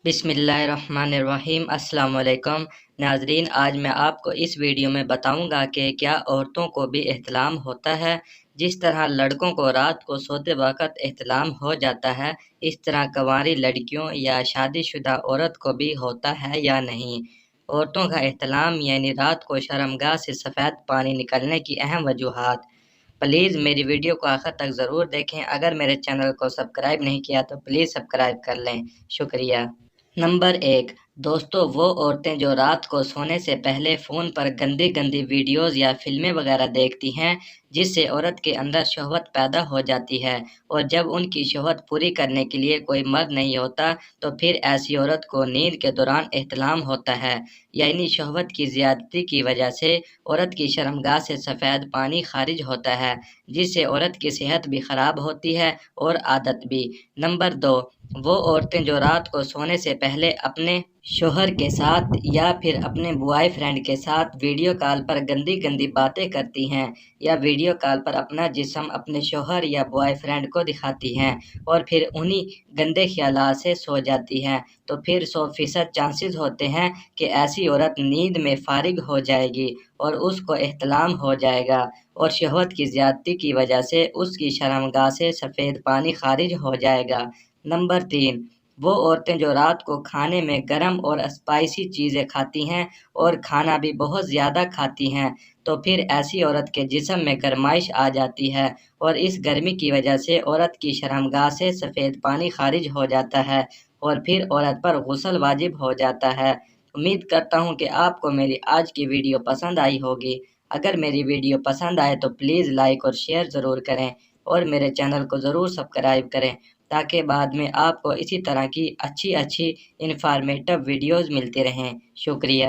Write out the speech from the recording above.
بسم اللہ الرحمن الرحیم۔ السلام علیکم ناظرین، آج میں آپ کو اس ویڈیو میں بتاؤں گا کہ کیا عورتوں کو بھی احتلام ہوتا ہے۔ جس طرح لڑکوں کو رات کو سوتے وقت احتلام ہو جاتا ہے، اس طرح کنواری لڑکیوں یا شادی شدہ عورت کو بھی ہوتا ہے یا نہیں۔ عورتوں کا احتلام یعنی رات کو شرمگاہ سے سفید پانی نکلنے کی اہم وجوہات۔ پلیز میری ویڈیو کو آخر تک ضرور دیکھیں۔ اگر میرے چینل کو سبسکرائب نہیں کیا تو پلیز سبسکرائب کر لیں، شکریہ۔ نمبر 1، دوستو، وہ عورتیں جو رات کو سونے سے پہلے فون پر گندی گندی ویڈیوز یا فلمیں وغیرہ دیکھتی ہیں، جس سے عورت کے اندر شہوت پیدا ہو جاتی ہے، اور جب ان کی شہوت پوری کرنے کے لیے کوئی مرد نہیں ہوتا تو پھر ایسی عورت کو نیند کے دوران احتلام ہوتا ہے، یعنی شہوت کی زیادتی کی وجہ سے عورت کی شرمگاہ سے سفید پانی خارج ہوتا ہے، جس سے عورت کی صحت بھی خراب ہوتی ہے اور عادت بھی۔ نمبر 2، وہ عورتیں جو رات کو سونے سے پہلے اپنے شوہر کے ساتھ یا پھر اپنے بوائے فرینڈ کے ساتھ ویڈیو کال پر گندی گندی باتیں کرتی ہیں، یا ویڈیو کال پر اپنا جسم اپنے شوہر یا بوائے فرینڈ کو دکھاتی ہیں اور پھر انہی گندے خیالات سے سو جاتی ہیں، تو پھر 100% چانسز ہوتے ہیں کہ ایسی عورت نیند میں فارغ ہو جائے گی اور اس کو احتلام ہو جائے گا، اور شہوت کی زیادتی کی وجہ سے اس کی شرمگاہ سے سفید پانی خارج ہو جائے گا۔ نمبر 3، وہ عورتیں جو رات کو کھانے میں گرم اور اسپائسی چیزیں کھاتی ہیں اور کھانا بھی بہت زیادہ کھاتی ہیں، تو پھر ایسی عورت کے جسم میں گرمائش آ جاتی ہے، اور اس گرمی کی وجہ سے عورت کی شرمگاہ سے سفید پانی خارج ہو جاتا ہے، اور پھر عورت پر غسل واجب ہو جاتا ہے۔ امید کرتا ہوں کہ آپ کو میری آج کی ویڈیو پسند آئی ہوگی۔ اگر میری ویڈیو پسند آئے تو پلیز لائک اور شیئر ضرور کریں، اور میرے چینل کو ضرور سبسکرائب کریں، تاکہ بعد میں آپ کو اسی طرح کی اچھی انفارمیٹو ویڈیوز ملتی رہیں۔ شکریہ۔